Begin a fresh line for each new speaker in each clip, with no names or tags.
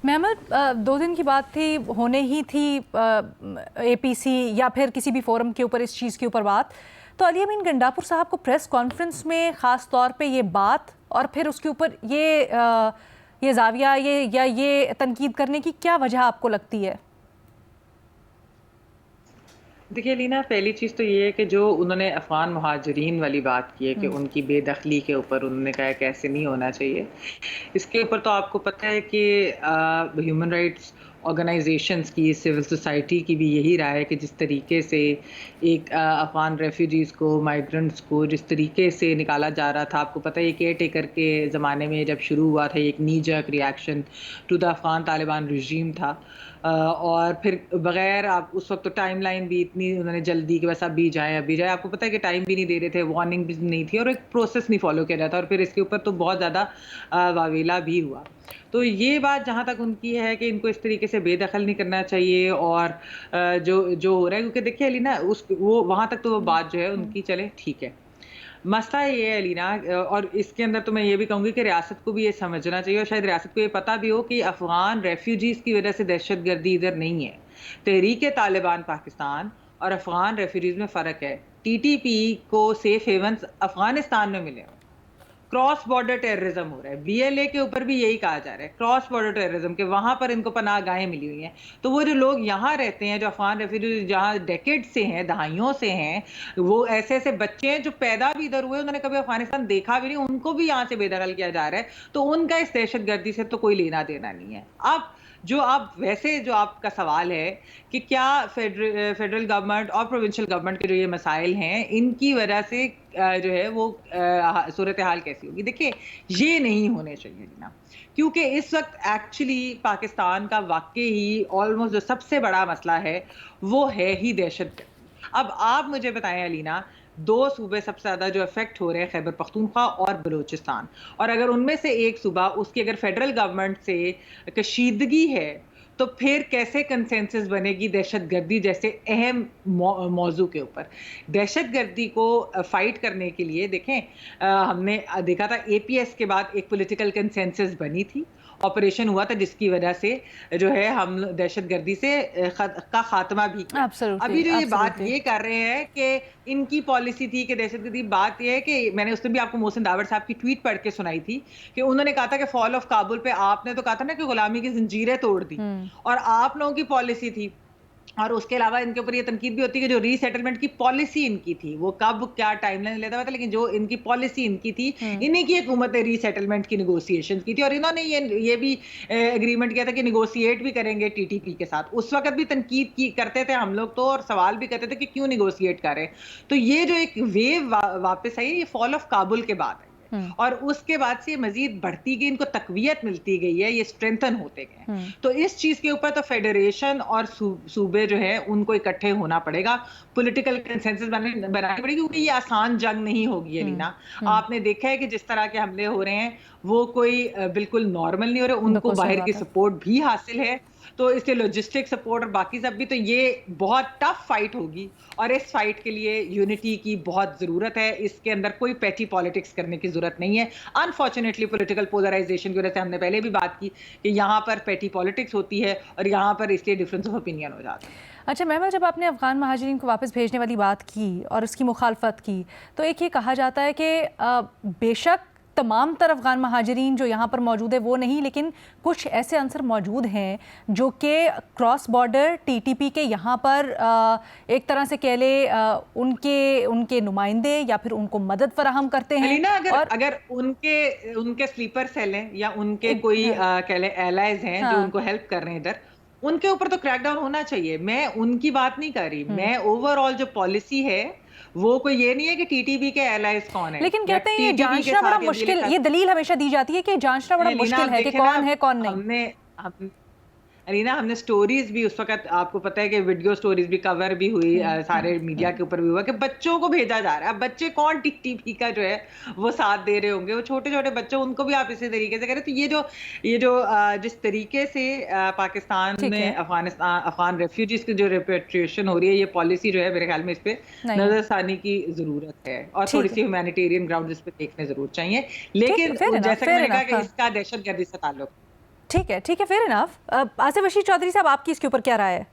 महमद, 2 दिन की बात थी, होने ही थी एपीसी या फिर किसी भी फोरम के ऊपर इस चीज़ के ऊपर बात। तो अली अमीन गंडापुर साहब को प्रेस कॉन्फ्रेंस में ख़ास तौर पे ये बात और फिर उसके ऊपर ये जाविया ये तनकीद करने की क्या वजह आपको लगती है?
देखिए लीना, पहली चीज़ तो ये है कि जो उन्होंने अफ़गान मुहाजिरीन वाली बात की है कि उनकी बेदखली के ऊपर उन्होंने कहा कि ऐसे नहीं होना चाहिए। इसके ऊपर तो आपको पता है कि ह्यूमन राइट्स ऑर्गेनाइजेशंस की, सिविल सोसाइटी की भी यही राय है कि जिस तरीके से एक अफ़गान रेफ्यूजीज़ को, माइग्रेंट्स को जिस तरीके से निकाला जा रहा था, आपको पता है ये केयर टेकर के ज़माने में जब शुरू हुआ था, ये एक knee jerk reaction to the Afghan Taliban regime था। और फिर बगैर आप उस वक्त तो टाइमलाइन भी इतनी उन्होंने जल्दी कि बस अभी जाए, आपको पता है कि टाइम भी नहीं दे रहे थे, वार्निंग भी नहीं थी और एक प्रोसेस नहीं फॉलो किया जाता और फिर इसके ऊपर तो बहुत ज़्यादा वावेला भी हुआ। तो ये बात जहाँ तक उनकी है कि इनको इस तरीके से बेदखल नहीं करना चाहिए और जो जो हो रहा है, क्योंकि देखिए अली ना, उस वो वहाँ तक तो वो बात जो है उनकी चले ठीक है। मसला ये है अलीना, और इसके अंदर तो मैं ये भी कहूँगी कि रियासत को भी ये समझना चाहिए और शायद रियासत को ये पता भी हो कि अफ़गान रेफ्यूजीज़ की वजह से दहशतगर्दी इधर नहीं है। तहरीक तालिबान पाकिस्तान और अफ़गान रेफ्यूजीज़ में फ़र्क है। टीटीपी को सेफ हेवन्स अफ़गानिस्तान में मिले हैं। क्रॉस बॉर्डर टेररिज्म हो रहा है, बीएलए के ऊपर भी यही कहा जा रहा है, क्रॉस बॉर्डर टेररिज्म के वहां पर इनको पनाहगाहें मिली हुई हैं। तो वो जो लोग यहाँ रहते हैं, जो अफगान रेफ्यूजी जहाँ डेकेड से हैं, दहाइयों से हैं, वो ऐसे ऐसे बच्चे हैं जो पैदा भी इधर हुए, उन्होंने कभी अफगानिस्तान देखा भी नहीं, उनको भी यहाँ से बेदखल किया जा रहा है। तो उनका इस दहशतगर्दी से तो कोई लेना देना नहीं है। अब जो आपका सवाल है कि क्या फेडरल गवर्नमेंट और प्रोविंशियल गवर्नमेंट के जो ये मसाइल हैं, इनकी वजह से जो है वो सूरत हाल कैसी होगी। देखिए, ये नहीं होने चाहिए ना, क्योंकि इस वक्त एक्चुअली पाकिस्तान का वाकई ही ऑलमोस्ट जो सबसे बड़ा मसला है वो है ही दहशतगर्दी। अब आप मुझे बताएं अलीना, 2 सूबे सबसे ज्यादा जो इफेक्ट हो रहे हैं, खैबर पख्तूनख्वा और बलूचिस्तान, और अगर उनमें से एक सूबा उसकी अगर फेडरल गवर्नमेंट से कशीदगी है, तो फिर कैसे कंसेंसस बनेगी दहशतगर्दी जैसे अहम मौजू के ऊपर। दहशतगर्दी को फाइट करने के लिए देखें, हमने देखा था एपीएस के बाद एक पॉलिटिकल कंसेंसस बनी थी, ऑपरेशन हुआ था जिसकी वजह से जो है हम दहशतगर्दी से का खात्मा भी किया। अभी जो ये बात ये कर रहे हैं कि इनकी पॉलिसी थी कि दहशतगर्दी, बात ये है कि मैंने उस दिन भी आपको मोहसिन दावर साहब की ट्वीट पढ़ के सुनाई थी कि उन्होंने कहा था कि फॉल ऑफ काबुल पे आपने तो कहा था ना कि गुलामी की जंजीरें तोड़ दी, और आप लोगों की पॉलिसी थी। और उसके अलावा इनके ऊपर ये तनकीद भी होती है कि जो रीसेटलमेंट की पॉलिसी इनकी थी, वो कब क्या टाइमलाइन लेता हुआ था, लेकिन जो इनकी पॉलिसी इनकी थी, इन्हीं की हुकूमत ने रीसेटलमेंट की निगोशिएशन की थी और इन्होंने ये भी एग्रीमेंट किया था कि निगोशिएट भी करेंगे टीटीपी के साथ। उस वक्त भी तनकीद की करते थे हम लोग तो, और सवाल भी करते थे कि क्यों निगोशिएट करें। तो ये जो एक वेव वापस आई, ये फॉल ऑफ काबुल के बाद है और उसके बाद से मजीद बढ़ती गई, इनको तकवीयत मिलती गई है, ये स्ट्रेंथन होते गए। तो इस चीज के ऊपर तो फेडरेशन और सूबे जो है उनको इकट्ठे होना पड़ेगा, पॉलिटिकल कंसेंसस बनानी पड़ेगी, क्योंकि ये आसान जंग नहीं होगी अलीना। आपने देखा है कि जिस तरह के हमले हो रहे हैं वो कोई बिल्कुल नॉर्मल नहीं हो रहे, उनको बाहर की सपोर्ट भी हासिल है, तो इसके लॉजिस्टिक सपोर्ट और बाकी सब भी, तो ये बहुत टफ फाइट होगी और इस फाइट के लिए यूनिटी की बहुत जरूरत है। इसके अंदर कोई पैटी पॉलिटिक्स करने की जरूरत नहीं है। अनफॉर्चुनेटली पॉलिटिकल पोलराइजेशन की वजह से, हमने पहले भी बात की कि यहाँ पर पैटी पॉलिटिक्स होती है और यहाँ पर इसलिए डिफरेंस ऑफ ओपिनियन हो जाता है।
अच्छा महमद, जब आपने अफ़गान महाजिरीन को वापस भेजने वाली बात की और उसकी मुखालफत की, तो एक ये कहा जाता है कि बेशक तमाम तर अफ़गान महाजिरीन जो यहाँ पर मौजूद है वो नहीं, लेकिन कुछ ऐसे अंसर मौजूद हैं जो कि क्रॉस बॉर्डर टीटीपी के यहाँ पर एक तरह से कह ले उनके नुमाइंदे या फिर उनको मदद फराहम करते हैं।
अगर उनके स्लीपर सेल हैं या उनके कोई कह ले एलाइज हैं जो उनको हेल्प कर रहे हैं इधर, उनके ऊपर तो क्रैकडाउन होना चाहिए। मैं उनकी बात नहीं कर रही, मैं ओवरऑल जो पॉलिसी है वो कोई ये नहीं है कि टीटीबी के एलाइज कौन है।
लेकिन कहते हैं ये जांचना बड़ा मुश्किल, ये दलील हमेशा दी जाती है कि जांचना बड़ा मुश्किल है कि कौन है कौन नहीं।
अलीना, हमने स्टोरीज भी उस वक्त, आपको पता है कि वीडियो स्टोरीज भी कवर भी हुई, सारे मीडिया के ऊपर भी हुआ कि बच्चों को भेजा जा रहा है। अब बच्चे कौन टीटीपी का जो है वो साथ दे रहे होंगे, वो छोटे छोटे बच्चे, उनको भी आप इसी तरीके से करें। तो ये जो जिस तरीके से पाकिस्तान में अफगान रेफ्यूजीज की जो रिपेट्रिएशन हो रही है, ये पॉलिसी जो है मेरे ख्याल में इस पे नजरसानी की जरूरत है और थोड़ी सी ह्यूमैनिटेरियन ग्राउंड इस पे देखने जरूर चाहिए। लेकिन जैसा कि मैंने कहा कि इसका दहशतगर्दी से ताल्लुक
ठीक है, फेयर इनफ। आसिफ रशीद चौधरी साहब, आपकी इसके ऊपर क्या राय है?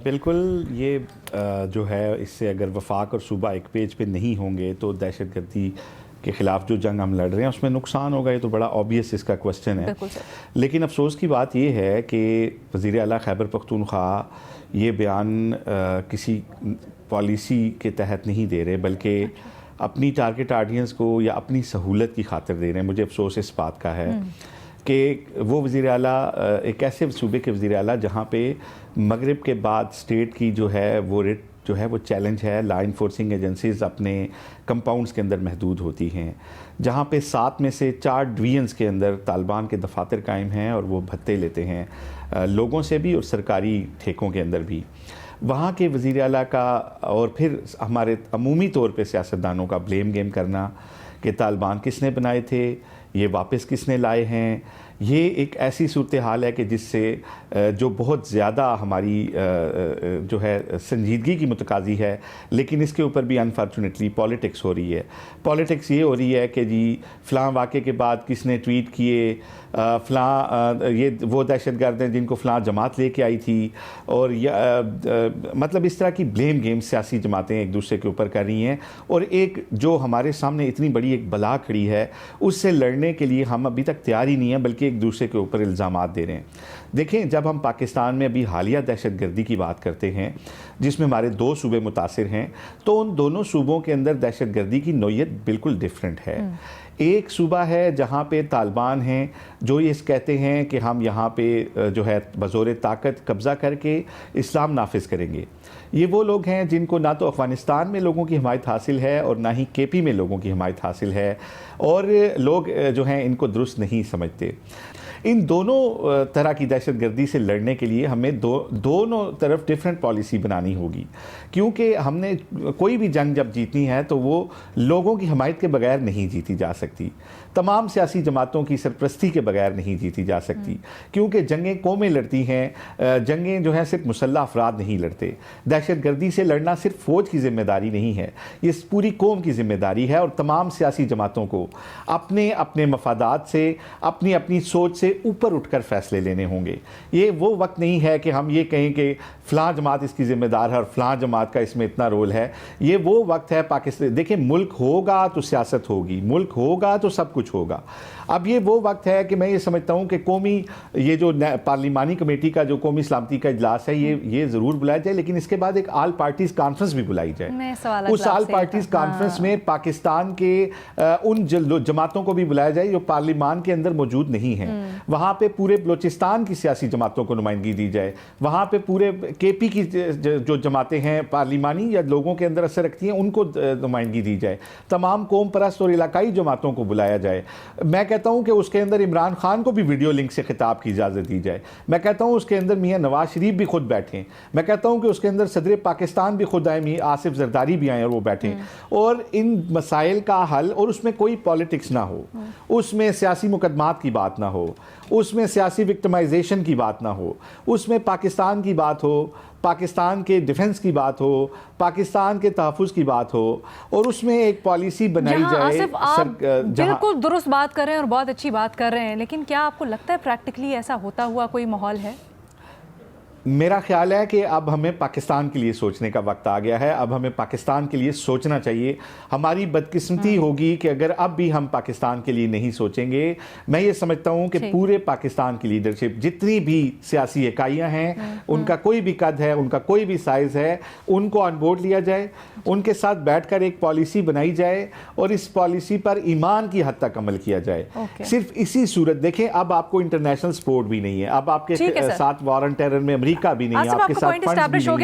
बिल्कुल, ये जो है इससे अगर वफाक और सूबा एक पेज पे नहीं होंगे तो दहशतगर्दी के ख़िलाफ़ जो जंग हम लड़ रहे हैं उसमें नुकसान होगा। ये तो बड़ा ऑब्वियस इसका क्वेश्चन है। लेकिन अफसोस की बात ये है कि वज़ीर आला खैबर पख्तूनख्वा ये बयान किसी पॉलिसी के तहत नहीं दे रहे, बल्कि अपनी टारगेट ऑडियंस को या अपनी सहूलत की खातिर दे रहे हैं। मुझे अफसोस इस बात का है कि वो वज़ीर आला एक ऐसे सूबे के वज़ीर आला जहाँ पे मगरिब के बाद स्टेट की जो है वो चैलेंज है, लॉ इन्फोर्सिंग एजेंसीज़ अपने कंपाउंड्स के अंदर महदूद होती हैं, जहाँ पे 7 में से 4 डिवीजन्स के अंदर तालिबान के दफातर कायम हैं और वो भत्ते लेते हैं लोगों से भी और सरकारी ठेकों के अंदर भी। वहाँ के वज़ीर आला का और फिर हमारे अमूमी तौर पे सियासतदानों का ब्लेम गेम करना कि तालिबान किसने बनाए थे, ये वापस किसने लाए हैं, ये एक ऐसी सूरत हाल है कि जिससे जो बहुत ज़्यादा हमारी जो है संजीदगी की मुतकाज़ी है। लेकिन इसके ऊपर भी अनफॉर्चुनेटली पॉलिटिक्स हो रही है। पॉलिटिक्स ये हो रही है कि जी फ़लाँ वाक़े के बाद किसने ट्वीट किए, फ़लाँ ये वो दहशतगर्द हैं जिनको फ़लाँ जमात लेके आई थी, और मतलब इस तरह की ब्लेम गेम सियासी जमातें एक दूसरे के ऊपर कर रही हैं। और एक जो हमारे सामने इतनी बड़ी एक बला खड़ी है उससे लड़ने के लिए हम अभी तक तैयार ही नहीं हैं, बल्कि एक दूसरे के ऊपर इल्ज़ामात दे रहे हैं। देखें, जब हम पाकिस्तान में अभी हालिया दहशतगर्दी की बात करते हैं जिसमें हमारे 2 सूबे मुतासिर हैं, तो उन दोनों सूबों के अंदर दहशतगर्दी की नौइयत बिल्कुल डिफरेंट है। एक सूबा है जहाँ पे तालिबान हैं जो ये कहते हैं कि हम यहाँ पे जो है बज़ोर ताकत कब्ज़ा करके इस्लाम नाफिज करेंगे। ये वो लोग हैं जिनको ना तो अफ़गानिस्तान में लोगों की हिमायत हासिल है और ना ही केपी में लोगों की हिमायत हासिल है, और लोग जो हैं इनको दुरुस्त नहीं समझते। इन दोनों तरह की दहशतगर्दी से लड़ने के लिए हमें दोनों तरफ डिफरेंट पॉलिसी बनानी होगी, क्योंकि हमने कोई भी जंग जब जीतनी है तो वो लोगों की हिमायत के बगैर नहीं जीती जा सकती, तमाम सियासी जमातों की सरपरस्ती के बगैर नहीं जीती जा सकती, क्योंकि जंगें कौमें लड़ती हैं। जंगें जो हैं सिर्फ मुसल्लह अफराद नहीं लड़ते। दहशतगर्दी से लड़ना सिर्फ फ़ौज की ज़िम्मेदारी नहीं है, ये पूरी कौम की ज़िम्मेदारी है, और तमाम सियासी जमातों को अपने अपने मफादात से, अपनी अपनी सोच से ऊपर उठकर फ़ैसले लेने होंगे। ये वो वक्त नहीं है कि हम ये कहें कि फ़लाँ जमात इसकी ज़िम्मेदार है और फ़लाँ जमात का इसमें इतना रोल है। ये वो वक्त है पाकिस्तान, देखिए मुल्क होगा तो सियासत होगी, मुल्क होगा तो सब कुछ होगा। अब ये वो वक्त है कि मैं ये समझता हूँ कि कौमी ये जो पार्लिमानी कमेटी का जो कौमी सलामती का इजलास है ये ज़रूर बुलाया जाए, लेकिन इसके बाद एक आल पार्टीज़ कॉन्फ्रेंस भी बुलाई जाए। उस आल पार्टीज़ कॉन्फ्रेंस में पाकिस्तान के उन जमातों को भी बुलाया जाए जो पार्लिमान के अंदर मौजूद नहीं हैं। वहाँ पे पूरे बलोचिस्तान की सियासी जमातों को नुमाइंदगी दी जाए, वहाँ पे पूरे केपी की जो जमातें हैं पार्लिमानी या लोगों के अंदर असर रखती हैं उनको नुमाइंदगी दी जाए, तमाम कौम परस्त और इलाकाई जमातों को बुलाया जाए। मैं कहता हूँ कि उसके अंदर इमरान खान को भी वीडियो लिंक से खिताब की इजाज़त दी जाए। मैं कहता हूँ उसके अंदर मियाँ नवाज शरीफ भी खुद बैठें। मैं कहता हूँ कि उसके अंदर सदर पाकिस्तान भी खुद आए, मियाँ आसिफ जरदारी भी आए और वो बैठें, और इन मसाइल का हल, और उसमें कोई पॉलिटिक्स ना हो, उसमें सियासी मुकदमात की बात ना हो, उसमें सियासी विक्टिमाइजेशन की बात ना हो, उसमें पाकिस्तान की बात हो, पाकिस्तान के डिफेंस की बात हो, पाकिस्तान के तहफ़्फ़ुज़ की बात हो, और उसमें एक पॉलिसी बनाई जाए।
आप बिल्कुल दुरुस्त बात कर रहे हैं और बहुत अच्छी बात कर रहे हैं, लेकिन क्या आपको लगता है प्रैक्टिकली ऐसा होता हुआ कोई माहौल है?
मेरा ख्याल है कि अब हमें पाकिस्तान के लिए सोचने का वक्त आ गया है। अब हमें पाकिस्तान के लिए सोचना चाहिए। हमारी बदकिस्मती होगी कि अगर अब भी हम पाकिस्तान के लिए नहीं सोचेंगे। मैं ये समझता हूँ कि पूरे पाकिस्तान की लीडरशिप, जितनी भी सियासी इकाइयाँ हैं, उनका कोई भी कद है, उनका कोई भी साइज़ है, उनको ऑन बोर्ड लिया जाए, उनके साथ बैठकर एक पॉलिसी बनाई जाए और इस पॉलिसी पर ईमान की हद तक अमल किया जाए। सिर्फ इसी सूरत, देखें अब आपको इंटरनेशनल सपोर्ट भी नहीं है, अब आपके साथ वॉर ऑन टेरर में अमेरिका भी नहीं है, आपके साथ फंड्स भी नहीं है।